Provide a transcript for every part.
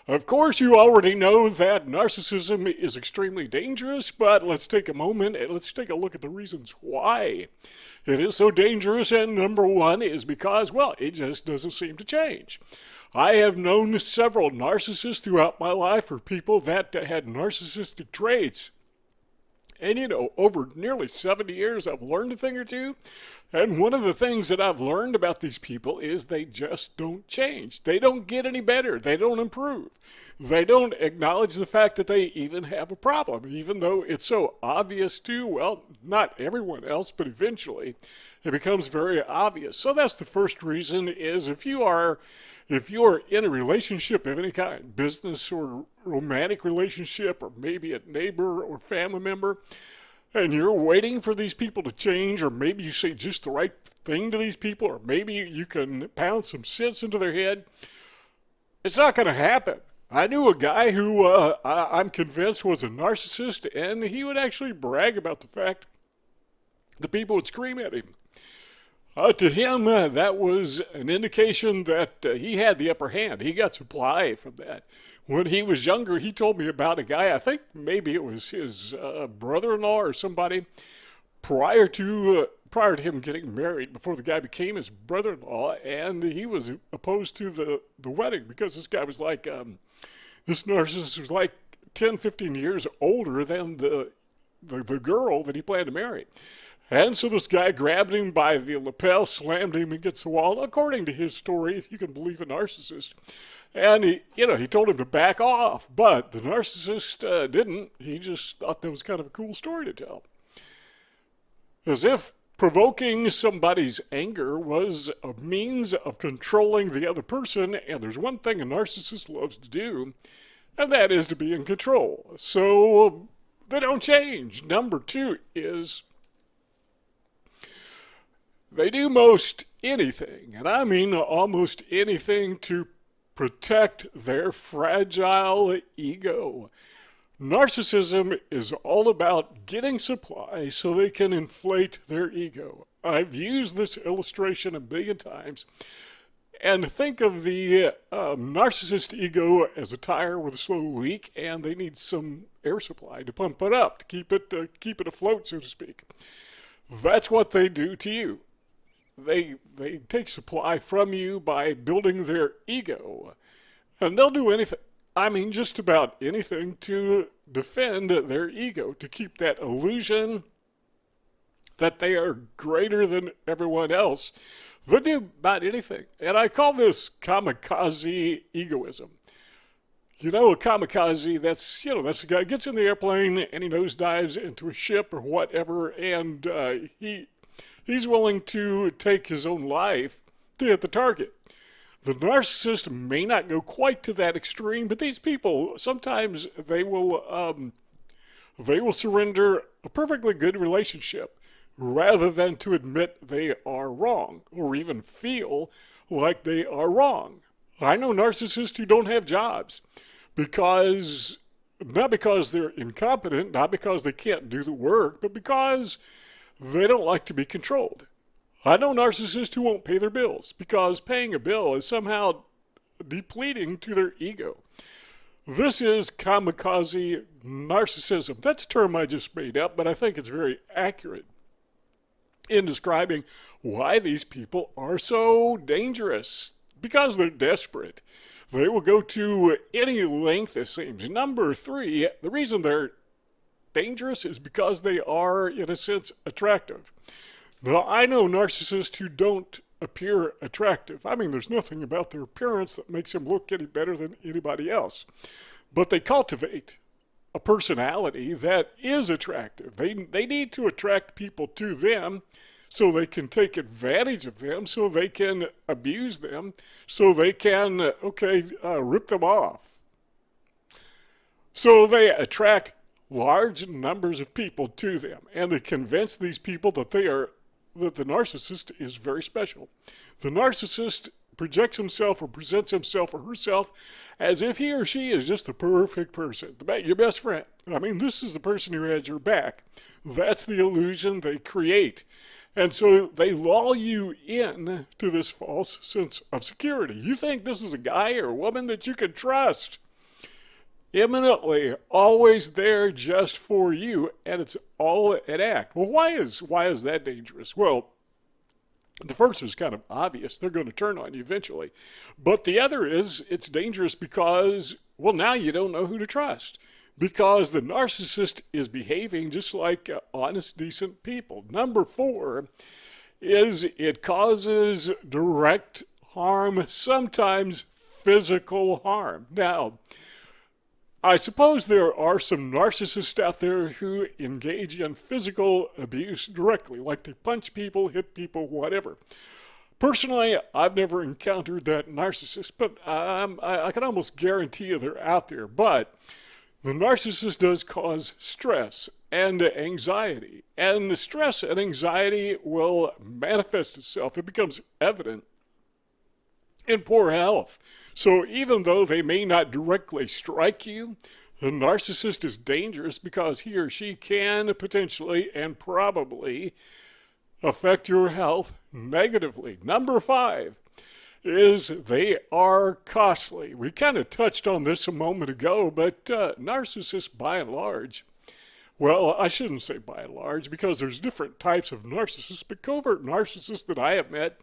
Of course, you already know that narcissism is extremely dangerous, but let's take a moment and let's take a look at the reasons why it is so dangerous. And number one is because, well, it just doesn't seem to change. I have known several narcissists throughout my life, or people that had narcissistic traits. And over nearly 70 years, I've learned a thing or two. And one of the things that I've learned about these people is they just don't change. They don't get any better. They don't improve. They don't acknowledge the fact that they even have a problem, even though it's so obvious to, well, not everyone else, but eventually it becomes very obvious. So that's the first reason is if you're in a relationship of any kind, business or romantic relationship, or maybe a neighbor or family member, and you're waiting for these people to change, or maybe you say just the right thing to these people, or maybe you can pound some sense into their head, it's not going to happen. I knew a guy who I'm convinced was a narcissist, and he would actually brag about the fact the people would scream at him. To him, that was an indication that he had the upper hand. He got supply from that. When he was younger, he told me about a guy, I think maybe it was his brother-in-law or somebody, prior to him getting married, before the guy became his brother-in-law, and he was opposed to the wedding because this guy was like, this narcissist was like 10, 15 years older than the girl that he planned to marry. And so this guy grabbed him by the lapel, slammed him against the wall, according to his story, if you can believe a narcissist. And he told him to back off, but the narcissist didn't. He just thought that was kind of a cool story to tell. As if provoking somebody's anger was a means of controlling the other person, and there's one thing a narcissist loves to do, and that is to be in control. So they don't change. Number two is they do most anything, and I mean almost anything, to protect their fragile ego. Narcissism is all about getting supply so they can inflate their ego. I've used this illustration a billion times. And think of the narcissist ego as a tire with a slow leak, and they need some air supply to pump it up, to keep it afloat, so to speak. That's what they do to you. They take supply from you by building their ego. And they'll do anything, I mean just about anything, to defend their ego, to keep that illusion that they are greater than everyone else. They'll do about anything. And I call this kamikaze egoism. A kamikaze, that's the guy who gets in the airplane and he nosedives into a ship or whatever, and he's willing to take his own life to hit the target. The narcissist may not go quite to that extreme, but these people, sometimes they will surrender a perfectly good relationship rather than to admit they are wrong or even feel like they are wrong. I know narcissists who don't have jobs not because they're incompetent, not because they can't do the work, but because they don't like to be controlled. I know narcissists who won't pay their bills because paying a bill is somehow depleting to their ego. This is kamikaze narcissism. That's a term I just made up, but I think it's very accurate in describing why these people are so dangerous. Because they're desperate. They will go to any length, it seems. Number three, the reason they're dangerous is because they are, in a sense, attractive. Now, I know narcissists who don't appear attractive. I mean, there's nothing about their appearance that makes them look any better than anybody else. But they cultivate a personality that is attractive. They need to attract people to them so they can take advantage of them, so they can abuse them, so they can, rip them off. So they attract large numbers of people to them, and they convince these people that the narcissist is very special. The narcissist projects himself or presents himself or herself as if he or she is just the perfect person, your best friend. I mean, this is the person who has your back. That's the illusion they create. And so they lull you in to this false sense of security. You think this is a guy or a woman that you can trust. imminently always there just for you, and it's all an act. Well, why is that dangerous? Well, the first is kind of obvious. They're going to turn on you eventually. But the other is it's dangerous because, well, now you don't know who to trust. Because the narcissist is behaving just like honest, decent people. Number 4 is it causes direct harm, sometimes physical harm. Now, I suppose there are some narcissists out there who engage in physical abuse directly, like they punch people, hit people, whatever. Personally, I've never encountered that narcissist, but I can almost guarantee you they're out there. But the narcissist does cause stress and anxiety, and the stress and anxiety will manifest itself. It becomes evident in poor health. So even though they may not directly strike you, the narcissist is dangerous because he or she can potentially and probably affect your health negatively. Number 5 is they are costly. We kind of touched on this a moment ago, but narcissists by and large, well, I shouldn't say by and large because there's different types of narcissists, but covert narcissists that I have met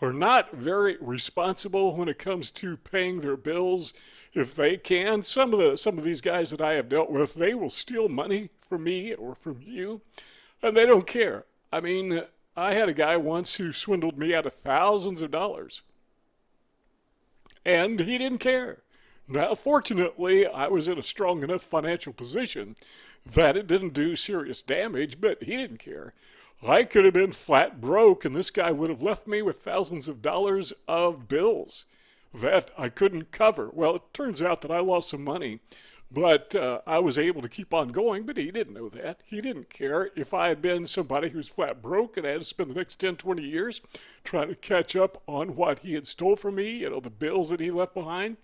are not very responsible when it comes to paying their bills if they can. Some of these guys that I have dealt with, they will steal money from me or from you, and they don't care. I mean, I had a guy once who swindled me out of thousands of dollars, and he didn't care. Now, fortunately, I was in a strong enough financial position that it didn't do serious damage, but he didn't care. I could have been flat broke, and this guy would have left me with thousands of dollars of bills that I couldn't cover. Well, it turns out that I lost some money, but I was able to keep on going, but he didn't know that. He didn't care. If I had been somebody who's flat broke and I had to spend the next 10, 20 years trying to catch up on what he had stole from me, the bills that he left behind,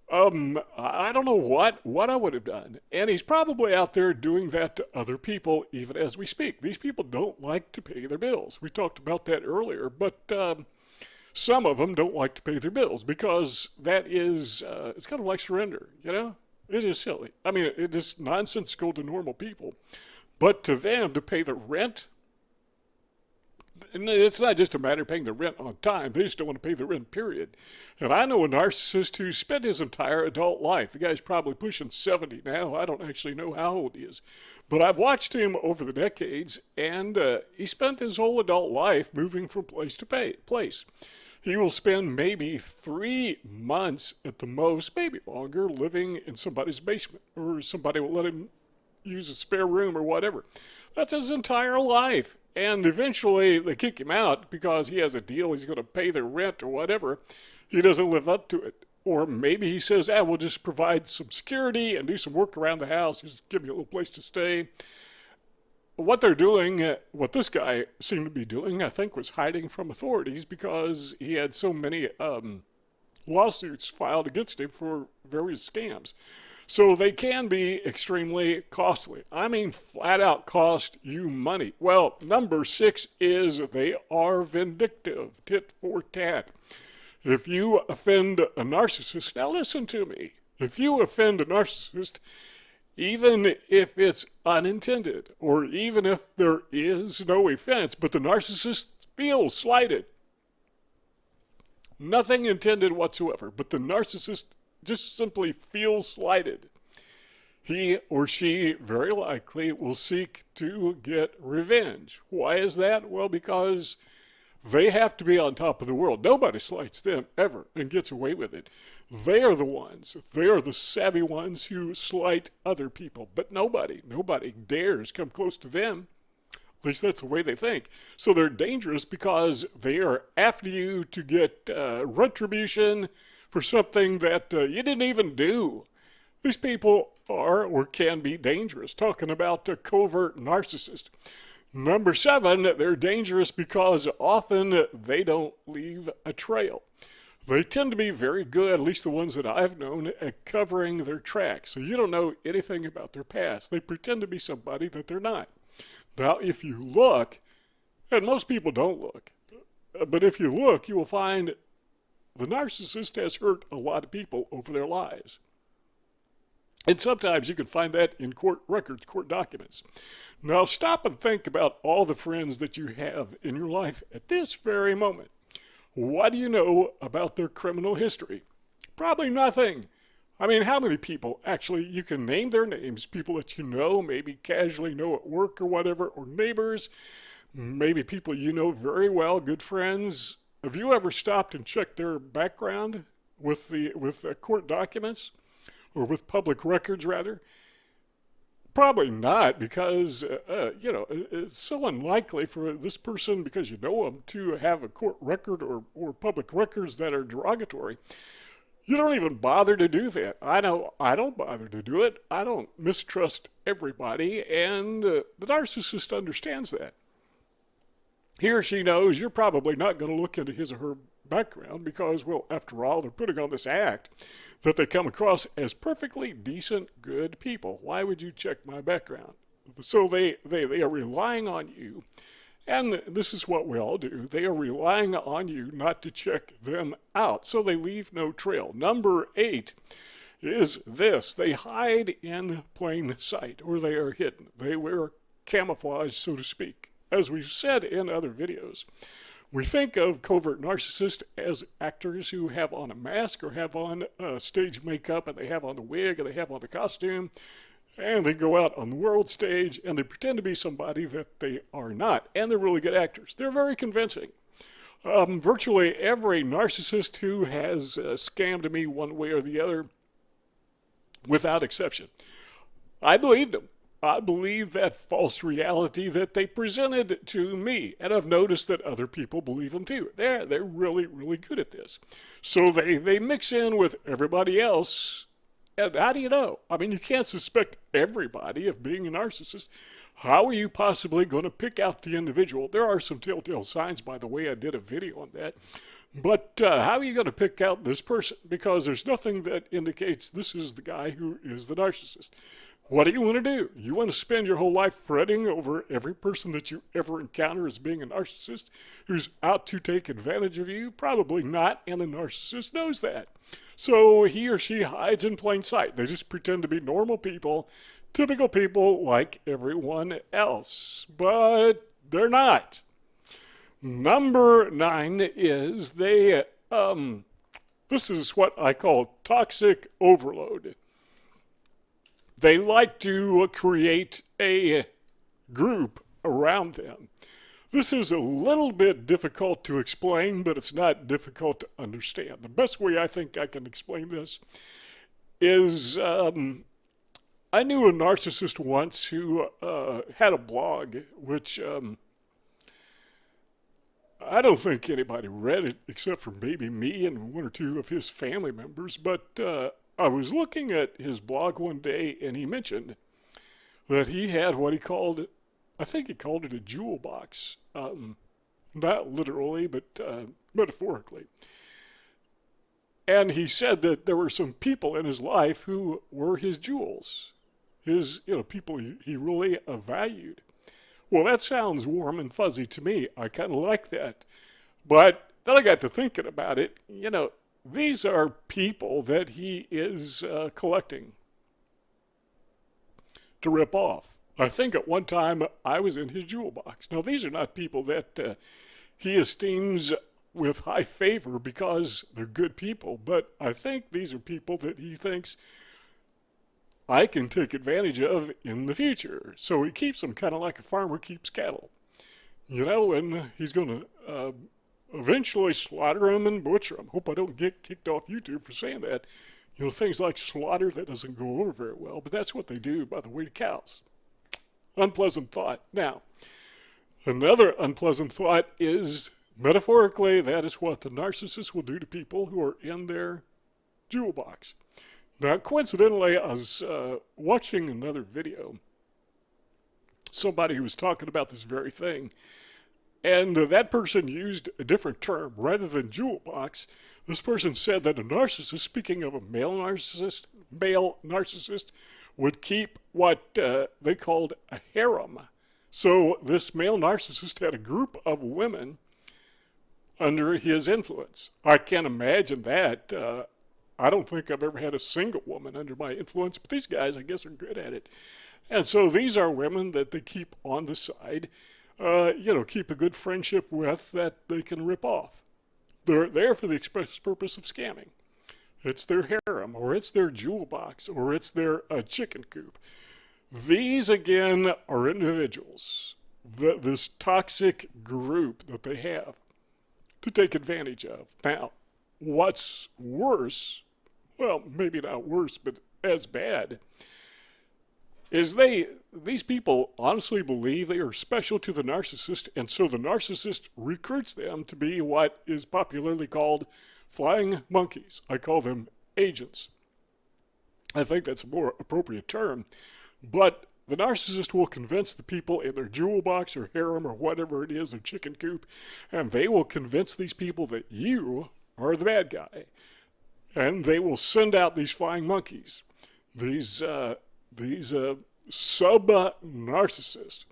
I don't know what I would have done. And he's probably out there doing that to other people even as we speak. These people don't like to pay their bills. We talked about that earlier, but some of them don't like to pay their bills because that is, it's kind of like surrender, It is silly. I mean, it is nonsensical to normal people. But to them, to pay the rent, and it's not just a matter of paying the rent on time. They just don't want to pay the rent, period. And I know a narcissist who spent his entire adult life. The guy's probably pushing 70 now. I don't actually know how old he is. But I've watched him over the decades, and he spent his whole adult life moving from place to place. He will spend maybe 3 months at the most, maybe longer, living in somebody's basement, or somebody will let him use a spare room or whatever. That's his entire life. And eventually they kick him out because he has a deal. He's going to pay their rent or whatever. He doesn't live up to it. Or maybe he says, we'll just provide some security and do some work around the house. Just give me a little place to stay. What they're doing, what this guy seemed to be doing, I think, was hiding from authorities because he had so many lawsuits filed against him for various scams. So they can be extremely costly. I mean, flat out cost you money. Well, number 6 is they are vindictive, tit-for-tat. If you offend a narcissist, now listen to me. If you offend a narcissist, even if it's unintended, or even if there is no offense, but the narcissist feels slighted, nothing intended whatsoever, but the narcissist just simply feels slighted, he or she very likely will seek to get revenge. Why is that? Well, because they have to be on top of the world. Nobody slights them ever and gets away with it. They are the savvy ones who slight other people, but nobody dares come close to them. At least that's the way they think. So they're dangerous because they are after you to get retribution for something that you didn't even do. These people are or can be dangerous. Talking about a covert narcissist. Number 7, they're dangerous because often they don't leave a trail. They tend to be very good, at least the ones that I've known, at covering their tracks. So you don't know anything about their past. They pretend to be somebody that they're not. Now, if you look, and most people don't look, but if you look, you will find the narcissist has hurt a lot of people over their lives. And sometimes you can find that in court records, court documents. Now stop and think about all the friends that you have in your life at this very moment. What do you know about their criminal history? Probably nothing. I mean, how many people actually, you can name their names, people that you know, maybe casually know at work or whatever, or neighbors, maybe people you know very well, good friends. Have you ever stopped and checked their background with the court documents? Or with public records, rather? Probably not, because, it's so unlikely for this person, because you know them, to have a court record or public records that are derogatory. You don't even bother to do that. I know I don't bother to do it. I don't mistrust everybody, and the narcissist understands that. He or she knows you're probably not going to look into his or her background because, well, after all, they're putting on this act that they come across as perfectly decent, good people. Why would you check my background? So they are relying on you, and this is what we all do. They are relying on you not to check them out, so they leave no trail. Number 8 is this. They hide in plain sight, or they are hidden. They wear camouflage, so to speak. As we've said in other videos, we think of covert narcissists as actors who have on a mask or have on stage makeup, and they have on the wig and they have on the costume, and they go out on the world stage and they pretend to be somebody that they are not, and they're really good actors. They're very convincing. Virtually every narcissist who has scammed me one way or the other, without exception, I believed them. I believe that false reality that they presented to me, and I've noticed that other people believe them too. They're really, really good at this. So they mix in with everybody else, and how do you know? I mean, you can't suspect everybody of being a narcissist. How are you possibly going to pick out the individual? There are some telltale signs, by the way. I did a video on that. But how are you going to pick out this person? Because there's nothing that indicates this is the guy who is the narcissist. What do you want to do? You want to spend your whole life fretting over every person that you ever encounter as being a narcissist who's out to take advantage of you? Probably not, and the narcissist knows that. So he or she hides in plain sight. They just pretend to be normal people, typical people like everyone else. But they're not. Number 9 is this is what I call toxic overload. They like to create a group around them. This is a little bit difficult to explain, but it's not difficult to understand. The best way I think I can explain this is I knew a narcissist once who had a blog, which I don't think anybody read it except for maybe me and one or two of his family members, but I was looking at his blog one day, and he mentioned that he had what he called, I think he called it a jewel box. Not literally, but metaphorically. And he said that there were some people in his life who were his jewels, his, people he really valued. Well, that sounds warm and fuzzy to me. I kind of like that. But then I got to thinking about it. These are people that he is collecting to rip off. I think at one time I was in his jewel box. Now, these are not people that he esteems with high favor because they're good people, but I think these are people that he thinks I can take advantage of in the future. So he keeps them kind of like a farmer keeps cattle. And he's going to eventually slaughter them and butcher them. Hope I don't get kicked off YouTube for saying that. Things like slaughter, that doesn't go over very well, but that's what they do by the way to cows. Unpleasant thought. Now, another unpleasant thought is, metaphorically, that is what the narcissist will do to people who are in their jewel box. Now, coincidentally, I was watching another video, somebody who was talking about this very thing, and that person used a different term. Rather than jewel box, this person said that a narcissist, speaking of a male narcissist, would keep what they called a harem. So this male narcissist had a group of women under his influence. I can't imagine that. I don't think I've ever had a single woman under my influence, but these guys, I guess, are good at it. And so these are women that they keep on the side, keep a good friendship with that they can rip off. They're there for the express purpose of scamming. It's their harem, or it's their jewel box, or it's their chicken coop. These, again, are individuals, this toxic group that they have to take advantage of. Now, what's worse, well, maybe not worse, but as bad, is these people honestly believe they are special to the narcissist, and so the narcissist recruits them to be what is popularly called flying monkeys. I call them agents. I think that's a more appropriate term. But the narcissist will convince the people in their jewel box or harem or whatever it is, their chicken coop, and they will convince these people that you are the bad guy. And they will send out these flying monkeys, these sub-narcissists,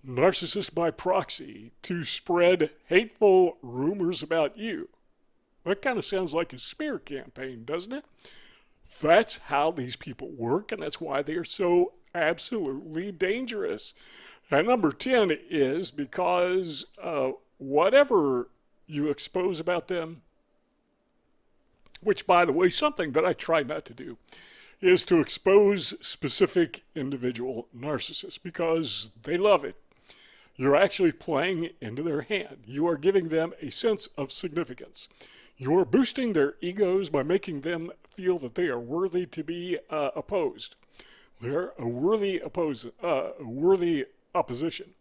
narcissists by proxy, to spread hateful rumors about you. That kind of sounds like a smear campaign, doesn't it? That's how these people work, and that's why they are so absolutely dangerous. And number 10 is because whatever you expose about them, which, by the way, something that I try not to do, is to expose specific individual narcissists because they love it. You're actually playing into their hand. You are giving them a sense of significance. You're boosting their egos by making them feel that they are worthy to be opposed. They're a worthy opposition.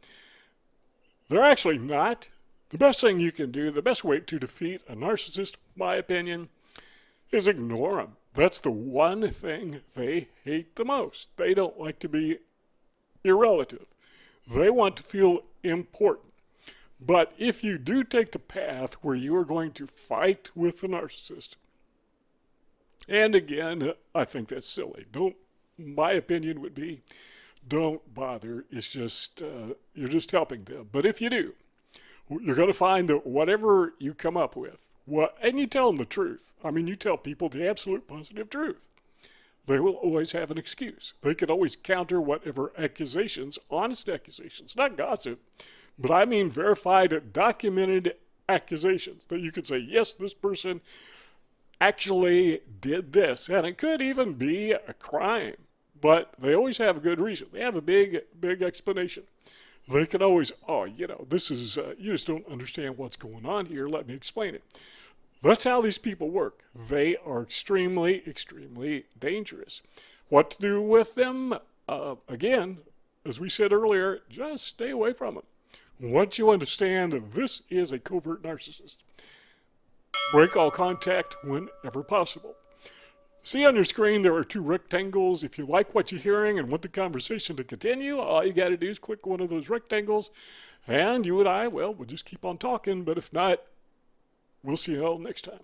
They're actually not. The best thing you can do, the best way to defeat a narcissist, in my opinion, is ignore them. That's the one thing they hate the most. They don't like to be irrelative. They want to feel important. But if you do take the path where you are going to fight with the narcissist, and again, I think that's silly. My opinion would be, don't bother. It's just, you're just helping them. But if you do, you're going to find that whatever you come up with, and you tell them the truth. I mean, you tell people the absolute positive truth. They will always have an excuse. They can always counter whatever accusations, honest accusations, not gossip, but I mean verified, documented accusations that you could say, yes, this person actually did this. And it could even be a crime, but they always have a good reason. They have a big explanation. They can always, this is, you just don't understand what's going on here. Let me explain it. That's how these people work. They are extremely, extremely dangerous. What to do with them? Again, as we said earlier, just stay away from them. Once you understand this is a covert narcissist, break all contact whenever possible. See on your screen there are 2 rectangles. If you like what you're hearing and want the conversation to continue, all you got to do is click one of those rectangles, and you and I, we'll just keep on talking. But if not, we'll see you all next time.